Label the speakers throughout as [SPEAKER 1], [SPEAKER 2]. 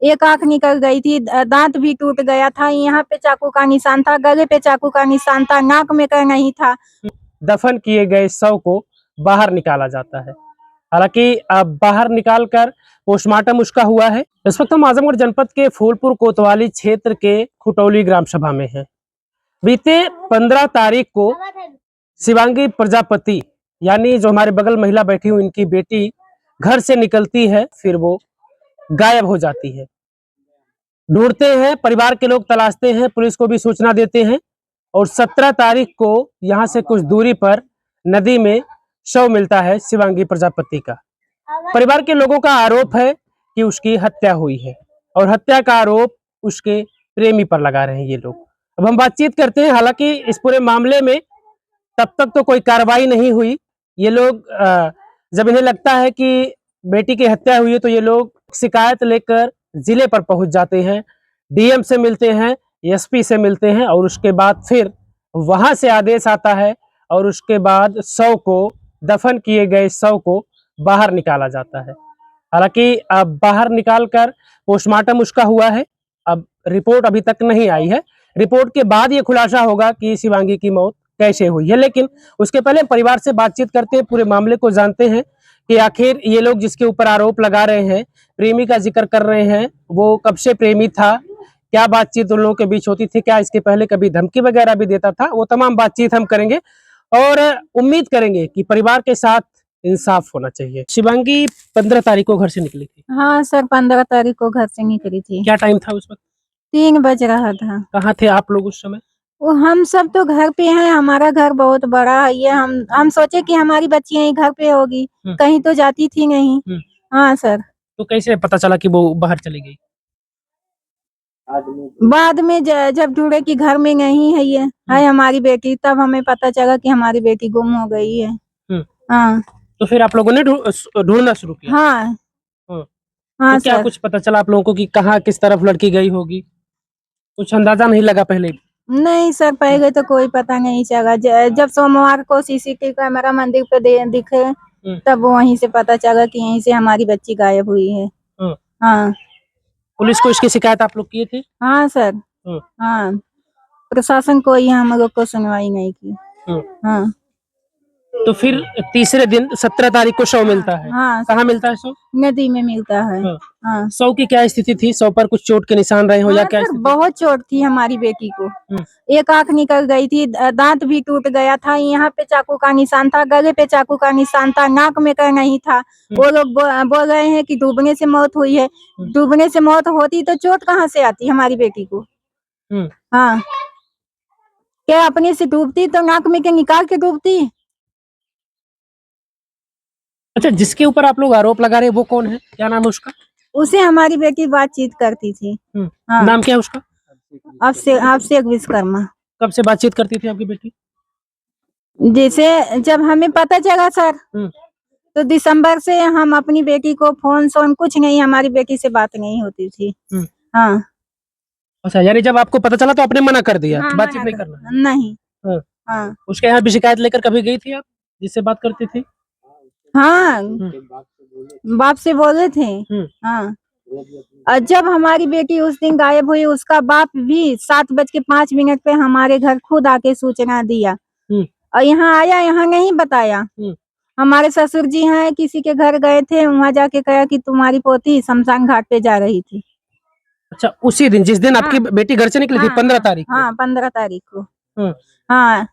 [SPEAKER 1] एक आंख निकल गई थी, दांत भी टूट गया था, यहाँ पे चाकू का निशान था, गले पे चाकू का निशान था, नाक में कहीं नहीं था।
[SPEAKER 2] दफन किए गए शव को बाहर निकाला जाता है। हालांकि अब बाहर निकालकर पोस्टमार्टम उसका हुआ है। इस वक्त हम आजमगढ़ जनपद के फूलपुर कोतवाली क्षेत्र के खुटौली ग्राम सभा में हैं। बीते 15 तारीख को शिवांगी प्रजापति यानी जो हमारे बगल महिला बैठी हुई इनकी बेटी घर से निकलती है, फिर वो गायब हो जाती है। ढूंढते हैं, परिवार के लोग तलाशते हैं, पुलिस को भी सूचना देते हैं और 17 तारीख को यहाँ से कुछ दूरी पर नदी में शव मिलता है शिवांगी प्रजापति का। परिवार के लोगों का आरोप है कि उसकी हत्या हुई है और हत्या का आरोप उसके प्रेमी पर लगा रहे हैं ये लोग। अब हम बातचीत करते हैं। हालांकि इस पूरे मामले में तब तक तो कोई कार्रवाई नहीं हुई। ये लोग जब इन्हें लगता है कि बेटी की हत्या हुई है तो ये लोग शिकायत लेकर जिले पर पहुंच जाते हैं, डीएम से मिलते हैं, एसपी से मिलते हैं और उसके बाद फिर वहां से आदेश आता है और उसके बाद शव को, दफन किए गए शव को बाहर निकाला जाता है। हालांकि अब बाहर निकालकर पोस्टमार्टम उसका हुआ है। अब रिपोर्ट अभी तक नहीं आई है। रिपोर्ट के बाद ये खुलासा होगा कि शिवांगी की मौत कैसे हुई है। लेकिन उसके पहले परिवार से बातचीत करते हैं, पूरे मामले को जानते हैं कि आखिर ये लोग जिसके ऊपर आरोप लगा रहे हैं, प्रेमी का जिक्र कर रहे हैं, वो कब से प्रेमी था, क्या बातचीत उन लोगों के बीच होती थी, क्या इसके पहले कभी धमकी वगैरह भी देता था, वो तमाम बातचीत हम करेंगे और उम्मीद करेंगे कि परिवार के साथ इंसाफ होना चाहिए। शिवांगी 15 तारीख को घर से निकली थी।
[SPEAKER 1] हाँ सर, 15 तारीख को घर से निकली थी।
[SPEAKER 2] क्या टाइम था उस वक्त?
[SPEAKER 1] 3 बज रहा था।
[SPEAKER 2] कहाँ थे आप लोग उस समय?
[SPEAKER 1] वो हम सब तो घर पे हैं, हमारा घर बहुत बड़ा है। ये हम सोचे कि हमारी बच्ची यहीं घर पे होगी, कहीं तो जाती थी नहीं। हाँ सर।
[SPEAKER 2] तो कैसे पता चला कि वो बाहर चली गई?
[SPEAKER 1] बाद में जब ढूंढे कि घर में नहीं है, ये है हमारी बेटी, तब हमें पता चला कि हमारी बेटी गुम हो गई है। हाँ।
[SPEAKER 2] तो फिर आप लोगों ने ढूंढना शुरू किया?
[SPEAKER 1] हाँ
[SPEAKER 2] हाँ। तो क्या कुछ पता चला आप लोगों को कि कहाँ किस तरफ लड़की गई होगी? कुछ अंदाजा नहीं लगा पहले?
[SPEAKER 1] नहीं सर, पहले तो कोई पता नहीं चला। जब सोमवार को सीसीटीवी कैमरा मंदिर पे दिखे, तब वहीं से पता चला कि यहीं से हमारी बच्ची गायब हुई है। हाँ।
[SPEAKER 2] पुलिस को इसकी शिकायत आप लोग किए थे?
[SPEAKER 1] हाँ सर। हाँ, प्रशासन कोई हम लोग को सुनवाई नहीं की। हाँ।
[SPEAKER 2] तो फिर तीसरे दिन 17 तारीख को शव मिलता है।
[SPEAKER 1] हाँ।
[SPEAKER 2] कहाँ मिलता है शव?
[SPEAKER 1] नदी में मिलता है। हाँ।
[SPEAKER 2] शव की क्या स्थिति थी? शव पर कुछ चोट के निशान रहे हो या क्या स्थिति?
[SPEAKER 1] बहुत चोट थी हमारी बेटी को। एक आंख निकल गई थी, दांत भी टूट गया था, यहाँ पे चाकू का निशान था, गले पे चाकू का निशान था, नाक में कहीं नहीं था। वो लोग बोल रहे हैं कि डूबने से मौत हुई है। डूबने से मौत होती तो चोट कहाँ से आती हमारी बेटी को? हाँ, क्या अपने से डूबती तो नाक में के निकाल के डूबती।
[SPEAKER 2] अच्छा, जिसके ऊपर आप लोग आरोप लगा रहे हैं वो कौन है? क्या नाम है उसका?
[SPEAKER 1] उसे हमारी बेटी बातचीत करती थी।
[SPEAKER 2] हाँ। नाम क्या है उसका?
[SPEAKER 1] आपसे विश्वकर्मा।
[SPEAKER 2] कब से बातचीत करती थी आपकी बेटी?
[SPEAKER 1] जैसे जब हमें पता चला सर, तो दिसंबर से हम अपनी बेटी को फोन कुछ नहीं, हमारी बेटी से बात नहीं होती थी। हाँ।
[SPEAKER 2] अच्छा, यानी जब आपको पता चला तो आपने मना कर दिया?
[SPEAKER 1] हाँ,
[SPEAKER 2] बातचीत नहीं करना?
[SPEAKER 1] नहीं। हाँ।
[SPEAKER 2] उसके यहाँ भी शिकायत लेकर कभी गई थी आप जिससे बात करती थी?
[SPEAKER 1] हाँ, बाप से बोले थे। हाँ। और जब हमारी बेटी उस दिन गायब हुई, उसका बाप भी 7:05 पे हमारे घर खुद आके सूचना दिया और यहाँ आया, यहाँ नहीं बताया। हमारे ससुर जी हैं, किसी के घर गए थे, वहाँ जाके कहा कि तुम्हारी पोती शमशान घाट पे जा रही थी।
[SPEAKER 2] अच्छा, उसी दिन जिस दिन आपकी बेटी घर से निकली थी? 15 तारीख को?
[SPEAKER 1] हाँ, 15 तारीख को। हाँ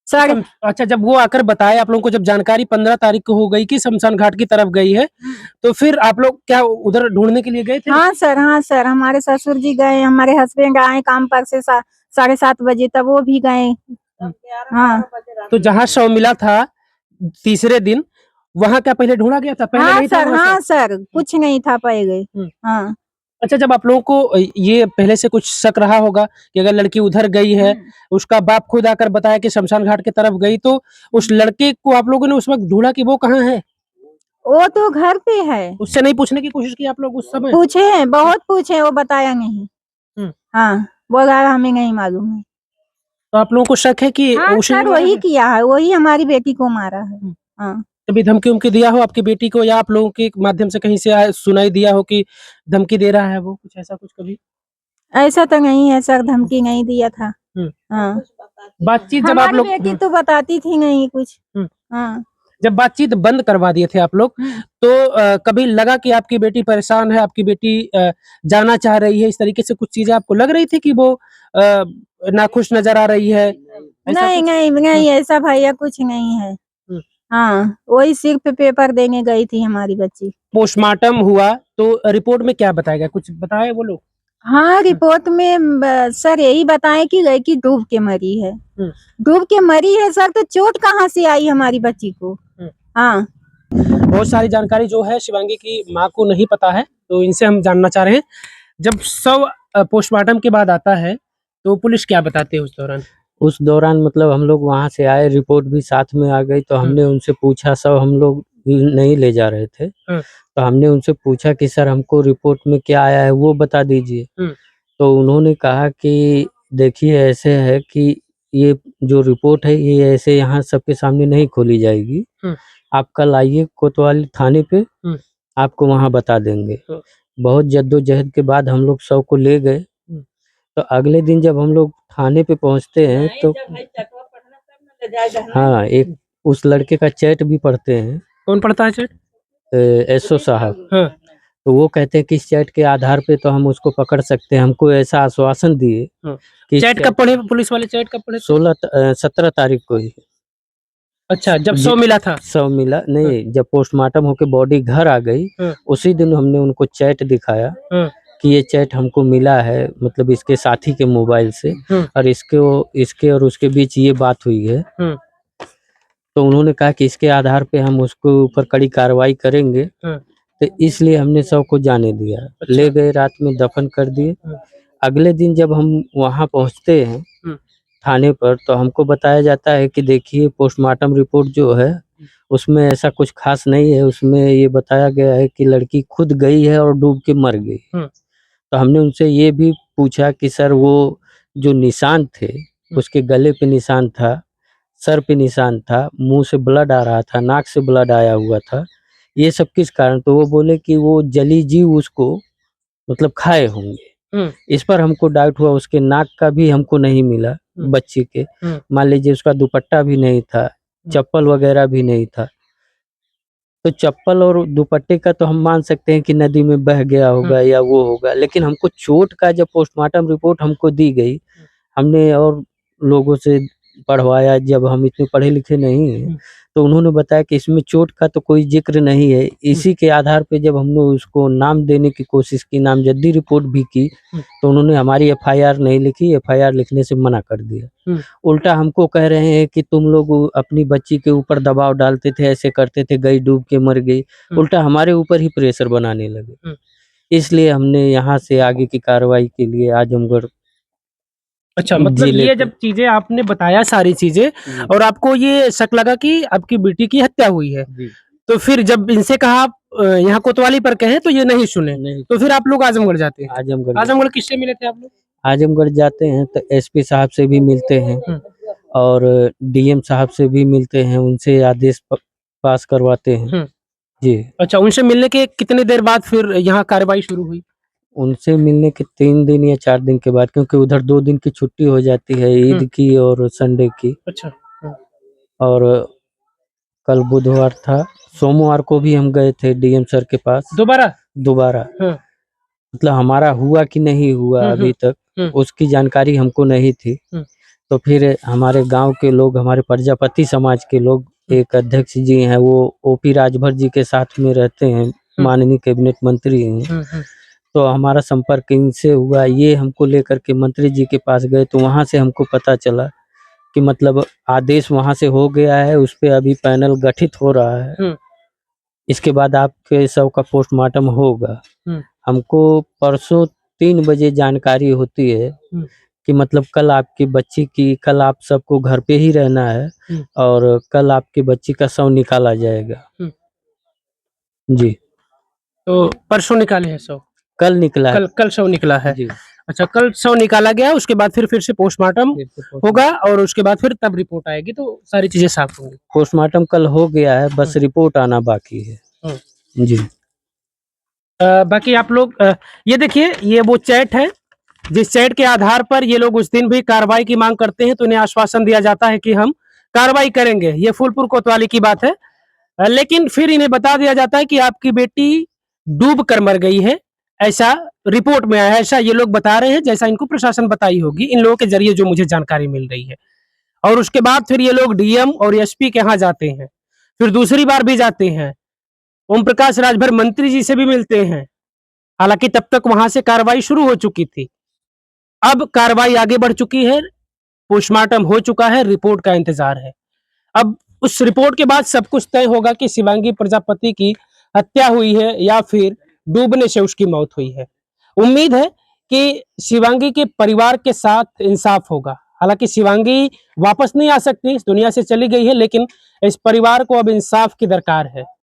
[SPEAKER 1] सर।
[SPEAKER 2] अच्छा, जब वो आकर बताया आप लोगों को, जब जानकारी 15 तारीख को हो गई कि शमशान घाट की तरफ गई है, तो फिर आप लोग क्या उधर ढूंढने के लिए गए थे?
[SPEAKER 1] हाँ सर, हमारे ससुर जी गए, हमारे हस्बैंड आए काम पर से 7:30 बजे, तब वो भी गए। हाँ।
[SPEAKER 2] तो जहाँ शव मिला था तीसरे दिन, वहाँ क्या पहले ढूंढा गया था? पहले नहीं था?
[SPEAKER 1] हाँ सर, कुछ नहीं था पहले। हाँ।
[SPEAKER 2] अच्छा, जब आप लोगों को ये पहले से कुछ शक रहा होगा कि अगर लड़की उधर गई है, उसका बाप खुद आकर बताया कि शमशान घाट की तरफ गई, तो उस लड़के को आप लोगों ने उस वक्त ढूंढा कि वो कहाँ है?
[SPEAKER 1] वो तो घर पे है।
[SPEAKER 2] उससे नहीं पूछने की कोशिश की आप लोग उस समय?
[SPEAKER 1] पूछे, बहुत पूछे, वो बताया नहीं। हाँ, बोला हमें नहीं मालूम है।
[SPEAKER 2] तो आप लोगों को शक है कि
[SPEAKER 1] हाँ सर, वही किया है, वही हमारी बेटी को मारा है। हाँ।
[SPEAKER 2] कभी धमकी उमकी दिया हो आपकी बेटी को, या आप लोगों के माध्यम से कहीं से सुनाई दिया हो कि धमकी दे रहा है वो, कुछ ऐसा कुछ कभी?
[SPEAKER 1] ऐसा तो नहीं है सर, धमकी नहीं दिया था। हाँ,
[SPEAKER 2] बातचीत जब आप
[SPEAKER 1] हमारी
[SPEAKER 2] लोग
[SPEAKER 1] बेटी तो बताती थी नहीं कुछ।
[SPEAKER 2] हम्म।
[SPEAKER 1] हाँ,
[SPEAKER 2] जब बातचीत बंद करवा दिए थे आप लोग, तो कभी लगा कि आपकी बेटी परेशान है, आपकी बेटी जाना चाह रही है, इस तरीके से कुछ चीजें आपको लग रही थी कि वो नाखुश नजर आ रही है?
[SPEAKER 1] नहीं नहीं नहीं, ऐसा भैया कुछ नहीं है। हाँ, वही सिर्फ पेपर देने गई थी हमारी बच्ची।
[SPEAKER 2] पोस्टमार्टम हुआ तो रिपोर्ट में क्या बताया गया, कुछ बताए वो लोग?
[SPEAKER 1] हाँ, रिपोर्ट में सर यही बताए कि लड़की डूब के मरी है। डूब के मरी है सर, तो चोट कहाँ से आई हमारी बच्ची को? हाँ,
[SPEAKER 2] बहुत सारी जानकारी जो है शिवांगी की माँ को नहीं पता है, तो इनसे हम जानना चाह रहे हैं। जब शव पोस्टमार्टम के बाद आता है तो पुलिस क्या बताती है उस दौरान?
[SPEAKER 3] उस दौरान मतलब हम लोग वहाँ से आए, रिपोर्ट भी साथ में आ गई, तो हमने उनसे पूछा, सब हम लोग नहीं ले जा रहे थे, तो हमने उनसे पूछा कि सर हमको रिपोर्ट में क्या आया है वो बता दीजिए। तो उन्होंने कहा कि देखिए ऐसे है कि ये जो रिपोर्ट है ये ऐसे यहाँ सबके सामने नहीं खोली जाएगी, आप कल आइए कोतवाली थाने पे, आपको वहाँ बता देंगे। बहुत जद्दोजहद के बाद हम लोग शव को ले गए। तो अगले दिन जब हम लोग थाने पे पहुंचते हैं तो हाँ, एक उस लड़के का चैट भी पढ़ते हैं।
[SPEAKER 2] कौन पढ़ता है चैट?
[SPEAKER 3] एसओ साहब। तो वो कहते हैं कि इस चैट के आधार पे तो हम उसको पकड़ सकते हैं, हमको ऐसा आश्वासन दिए कि
[SPEAKER 2] चैट कब पढ़े पुलिस वाले? चैट कब पढ़े?
[SPEAKER 3] 17 तारीख को ही।
[SPEAKER 2] अच्छा, जब शव मिला था?
[SPEAKER 3] शव मिला नहीं, जब पोस्टमार्टम होके बॉडी घर आ गई उसी दिन हमने उनको चैट दिखाया कि ये चैट हमको मिला है, मतलब इसके साथी के मोबाइल से, और इसके और उसके बीच ये बात हुई है। तो उन्होंने कहा कि इसके आधार पे हम उसको ऊपर कड़ी कार्रवाई करेंगे, तो इसलिए हमने सबको जाने दिया।
[SPEAKER 2] अच्छा।
[SPEAKER 3] ले गए, रात में दफन कर दिए। अगले दिन जब हम वहाँ पहुँचते हैं थाने पर, तो हमको बताया जाता है कि देखिए पोस्टमार्टम रिपोर्ट जो है उसमें ऐसा कुछ खास नहीं है, उसमें ये बताया गया है कि लड़की खुद गई है और डूब के मर गई। तो हमने उनसे ये भी पूछा कि सर वो जो निशान थे, उसके गले पे निशान था, सर पे निशान था, मुंह से ब्लड आ रहा था, नाक से ब्लड आया हुआ था, ये सब किस कारण? तो वो बोले कि वो जली जीव उसको मतलब खाए होंगे। इस पर हमको डाउट हुआ, उसके नाक का भी हमको नहीं मिला बच्ची के। मान लीजिए उसका दुपट्टा भी नहीं था, चप्पल वगैरह भी नहीं था। तो चप्पल और दुपट्टे का तो हम मान सकते हैं कि नदी में बह गया होगा या वो होगा, लेकिन हमको चोट का जब पोस्टमार्टम रिपोर्ट हमको दी गई, हमने और लोगों से पढ़वाया, जब हम इतने पढ़े लिखे नहीं हैं, तो उन्होंने बताया कि इसमें चोट का तो कोई जिक्र नहीं है। इसी के आधार पे जब हमने उसको नाम देने की कोशिश की, नामजद्दी रिपोर्ट भी की, तो उन्होंने हमारी एफआईआर नहीं लिखी, एफआईआर लिखने से मना कर दिया। उल्टा हमको कह रहे हैं कि तुम लोग अपनी बच्ची के ऊपर दबाव डालते थे, ऐसे करते थे, गई डूब के मर गई, उल्टा हमारे ऊपर ही प्रेशर बनाने लगे। इसलिए हमने यहाँ से आगे की कार्रवाई के लिए आजमगढ़।
[SPEAKER 2] अच्छा, मतलब ये जब चीजें आपने बताया सारी चीजें और आपको ये शक लगा कि आपकी बेटी की हत्या हुई है, तो फिर जब इनसे कहा आप यहाँ कोतवाली पर कहें तो ये नहीं सुने, तो फिर आप लोग आजमगढ़ जाते हैं। आजमगढ़ किससे मिले थे आप लोग?
[SPEAKER 3] आजमगढ़ जाते हैं तो एसपी साहब से भी मिलते हैं और डीएम साहब से भी मिलते हैं, उनसे आदेश पास करवाते हैं जी।
[SPEAKER 2] अच्छा, उनसे मिलने के कितने देर बाद फिर यहाँ कार्रवाई शुरू हुई?
[SPEAKER 3] उनसे मिलने के 3 दिन या 4 दिन के बाद, क्योंकि उधर 2 दिन की छुट्टी हो जाती है, ईद की और संडे की।
[SPEAKER 2] अच्छा।
[SPEAKER 3] और कल बुधवार था, सोमवार को भी हम गए थे डीएम सर के पास दोबारा। मतलब हमारा हुआ कि नहीं हुआ अभी तक उसकी जानकारी हमको नहीं थी। तो फिर हमारे गांव के लोग, हमारे प्रजापति समाज के लोग, एक अध्यक्ष जी हैं, वो ओपी राजभर जी के साथ में रहते हैं, माननीय कैबिनेट मंत्री हैं। तो हमारा संपर्क इनसे हुआ, ये हमको लेकर के मंत्री जी के पास गए, तो वहां से हमको पता चला कि मतलब आदेश वहां से हो गया है, उस पे अभी पैनल गठित हो रहा है, इसके बाद आपके शव का पोस्टमार्टम होगा। हमको परसों 3 बजे जानकारी होती है कि मतलब कल आपकी बच्ची की, कल आप सबको घर पे ही रहना है और कल आपकी बच्ची का शव निकाला जाएगा जी।
[SPEAKER 2] तो परसों निकाले हैं शव?
[SPEAKER 3] कल निकला है,
[SPEAKER 2] कल शव निकला है। अच्छा, कल शव निकाला गया, उसके बाद फिर से पोस्टमार्टम होगा और उसके बाद फिर तब रिपोर्ट आएगी तो सारी चीजें साफ होंगी।
[SPEAKER 3] पोस्टमार्टम कल हो गया है, बस रिपोर्ट आना बाकी है। जी।
[SPEAKER 2] बाकी आप लोग ये देखिए, ये वो चैट है जिस चैट के आधार पर ये लोग उस दिन भी कार्रवाई की मांग करते हैं, तो इन्हें आश्वासन दिया जाता है कि हम कार्रवाई करेंगे। ये फूलपुर कोतवाली की बात है, लेकिन फिर इन्हें बता दिया जाता है कि आपकी बेटी डूब कर मर गई है, ऐसा रिपोर्ट में आया है, ऐसा ये लोग बता रहे हैं, जैसा इनको प्रशासन बताई होगी, इन लोगों के जरिए जो मुझे जानकारी मिल रही है। और उसके बाद फिर ये लोग डीएम और एसपी के यहाँ जाते हैं, फिर दूसरी बार भी जाते हैं, ओम प्रकाश राजभर मंत्री जी से भी मिलते हैं। हालांकि तब तक वहां से कार्रवाई शुरू हो चुकी थी। अब कार्रवाई आगे बढ़ चुकी है, पोस्टमार्टम हो चुका है, रिपोर्ट का इंतजार है। अब उस रिपोर्ट के बाद सब कुछ तय होगा कि शिवांगी प्रजापति की हत्या हुई है या फिर डूबने से उसकी मौत हुई है। उम्मीद है कि शिवांगी के परिवार के साथ इंसाफ होगा। हालांकि शिवांगी वापस नहीं आ सकती, इस दुनिया से चली गई है, लेकिन इस परिवार को अब इंसाफ की दरकार है।